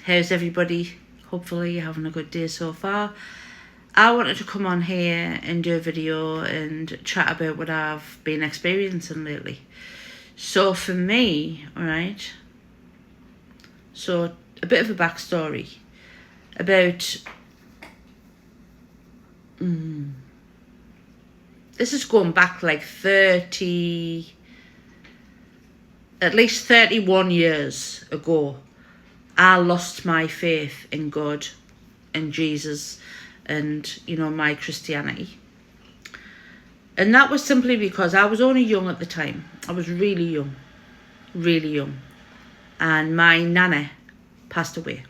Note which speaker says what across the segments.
Speaker 1: How's everybody? Hopefully you're having a good day so far. I wanted to come on here and do a video and chat about what I've been experiencing lately. So for me, alright, so a bit of a backstory about, this is going back like at least 31 years ago. I lost my faith in God and Jesus and, my Christianity. And that was simply because I was only young at the time. I was really young. And my nana passed away.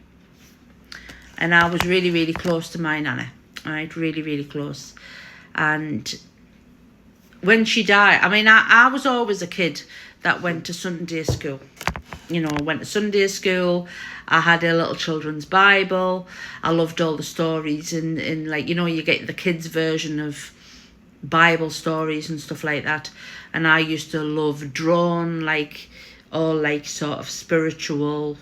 Speaker 1: And I was really, really close to my nana. Right, really, really close. And when she died, I was always a kid that went to Sunday school. I went to Sunday school. I had a little children's Bible. I loved all the stories and you get the kids' version of Bible stories and stuff like that. And I used to love drawn, sort of spiritual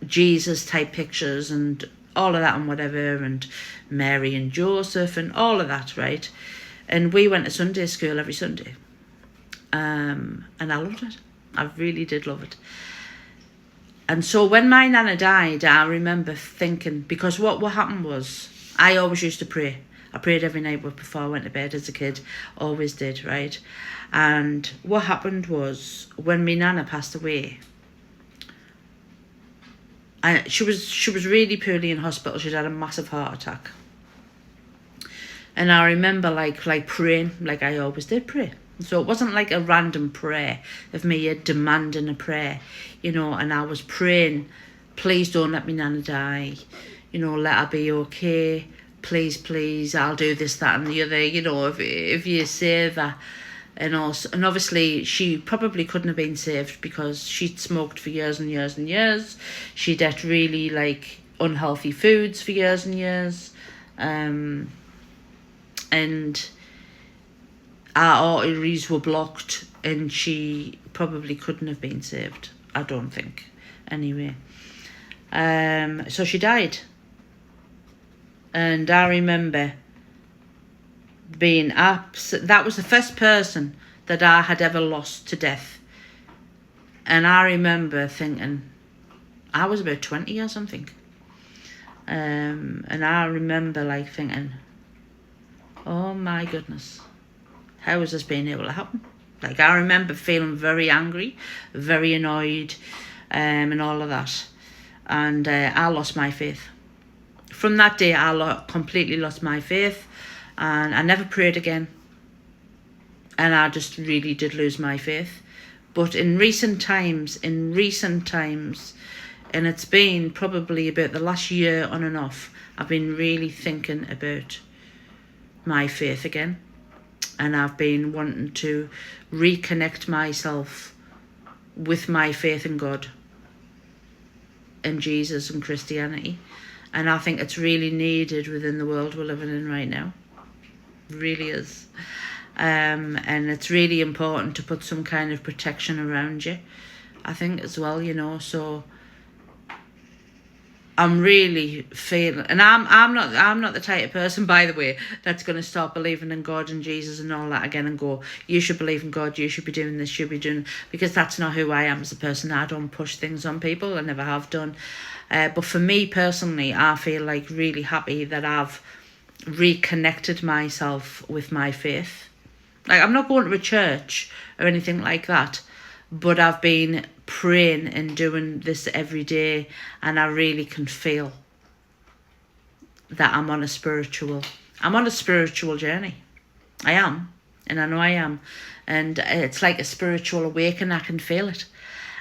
Speaker 1: Jesus type pictures and all of that and whatever, and Mary and Joseph and all of that, right? And we went to Sunday school every Sunday. And I loved it. I really did love it. And so when my nana died, I remember thinking, because what happened was, I always used to pray. I prayed every night before I went to bed as a kid. Always did, right? And what happened was, when my nana passed away, she was really poorly in hospital. She'd had a massive heart attack. And I remember praying, like I always did pray. So it wasn't like a random prayer of me demanding a prayer, and I was praying, please don't let me nana die, let her be okay, please, I'll do this, that and the other, if you say that. And obviously she probably couldn't have been saved because she'd smoked for years and years and years. She'd ate really unhealthy foods for years and years. And our arteries were blocked and she probably couldn't have been saved. I don't think. Anyway. So she died. And I remember being that was the first person that I had ever lost to death. And I remember thinking, I was about 20 or something. And I remember thinking, oh my goodness. How has this been able to happen? I remember feeling very angry, very annoyed, and all of that. And I lost my faith. From that day, I completely lost my faith. And I never prayed again. And I just really did lose my faith. But in recent times, and it's been probably about the last year on and off, I've been really thinking about my faith again. And I've been wanting to reconnect myself with my faith in God and Jesus and Christianity. And I think it's really needed within the world we're living in right now. It really is. And it's really important to put some kind of protection around you, I think, as well, so I'm really feeling, and I'm not the type of person, by the way, that's going to start believing in God and Jesus and all that again and go, you should believe in God, you should be doing this, you should be doing, because that's not who I am as a person. I don't push things on people, I never have done. But for me personally, I feel really happy that I've reconnected myself with my faith. I'm not going to a church or anything like that, but I've been praying and doing this every day, and I really can feel that I'm on a spiritual journey. I am, and I know I am, and it's like a spiritual awakening. I can feel it,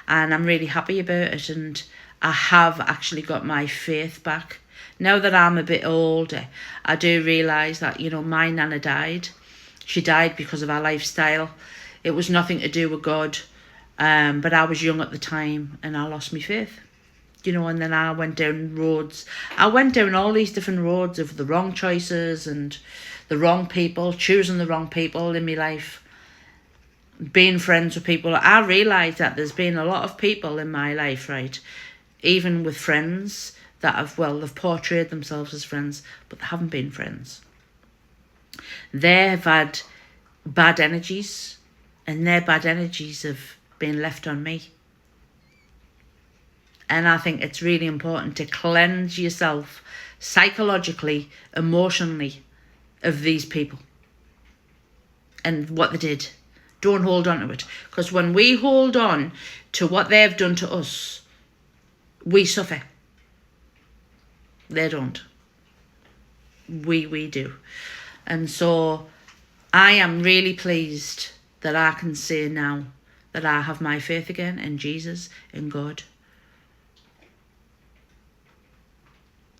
Speaker 1: and I'm really happy about it, and I have actually got my faith back. Now that I'm a bit older, I do realise that, my nana died. She died because of our lifestyle. It was nothing to do with God. But I was young at the time and I lost my faith. And then I went down roads. I went down all these different roads of the wrong choices and the wrong people, choosing the wrong people in my life, being friends with people. I realised that there's been a lot of people in my life, right, even with friends that they've portrayed themselves as friends, but they haven't been friends. They have had bad energies, and their bad energies have been left on me. And I think it's really important to cleanse yourself psychologically, emotionally, of these people and what they did. Don't hold on to it. Because when we hold on to what they've done to us, we suffer. They don't. We do. And so I am really pleased that I can say now that I have my faith again in Jesus, in God.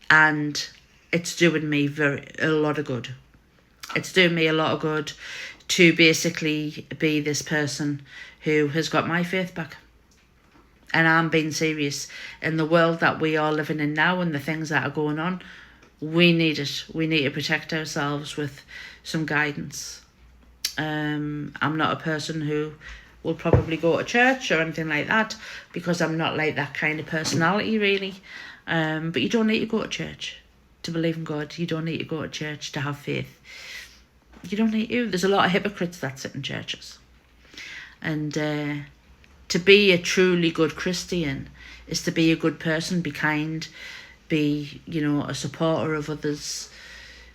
Speaker 1: And it's doing me a lot of good. It's doing me a lot of good to basically be this person who has got my faith back. And I'm being serious. In the world that we are living in now and the things that are going on, we need it. We need to protect ourselves with some guidance. I'm not a person who will probably go to church or anything like that, because I'm not like that kind of personality, really. But you don't need to go to church to believe in God. You don't need to go to church to have faith. You don't need to. There's a lot of hypocrites that sit in churches. And to be a truly good Christian is to be a good person, be kind, be, a supporter of others.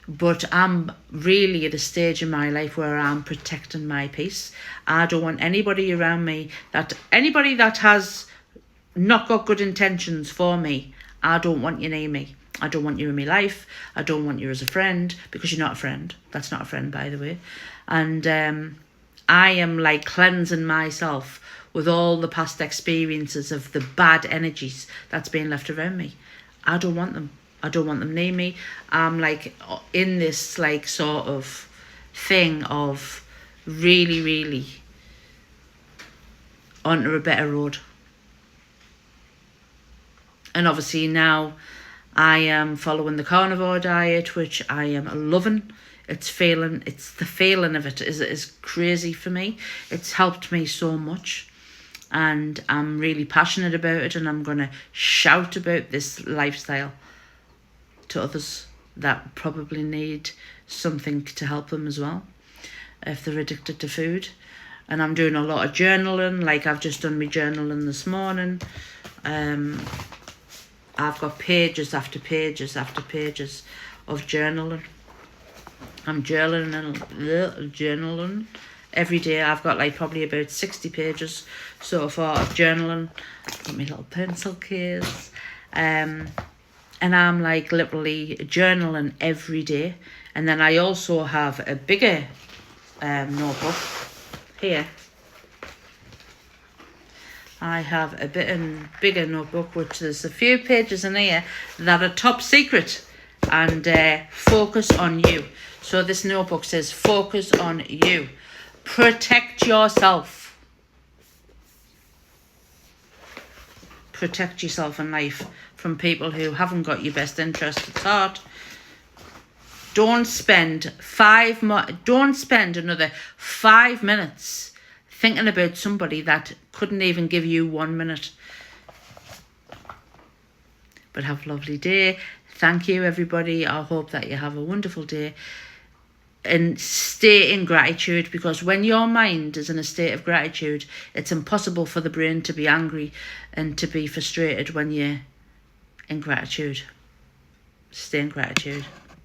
Speaker 1: But I'm really at a stage in my life where I'm protecting my peace. I don't want anybody around me, anybody that has not got good intentions for me, I don't want you near me. I don't want you in my life. I don't want you as a friend, because you're not a friend. That's not a friend, by the way. And I am like cleansing myself with all the past experiences of the bad energies that's been left around me. I don't want them. I don't want them near me. I'm like in this like sort of thing of really, really onto a better road. And obviously now I am following the carnivore diet, which I am loving. It's the feeling of it is crazy for me. It's helped me so much. And I'm really passionate about it, and I'm going to shout about this lifestyle to others that probably need something to help them as well, if they're addicted to food. And I'm doing a lot of journaling, like I've just done my journaling this morning. I've got pages after pages after pages of journaling. I'm journaling every day. I've got like probably about 60 pages so far of journaling. Got my little pencil case. And I'm like literally journaling every day. And then I also have a bigger notebook here. I have a bigger notebook, which is a few pages in here that are top secret, and focus on you. So this notebook says focus on you. Protect yourself. Protect yourself in life from people who haven't got your best interest at heart. Don't spend another 5 minutes thinking about somebody that couldn't even give you 1 minute. But have a lovely day. Thank you, everybody. I hope that you have a wonderful day. And stay in gratitude, because when your mind is in a state of gratitude, it's impossible for the brain to be angry and to be frustrated when you're in gratitude. Stay in gratitude.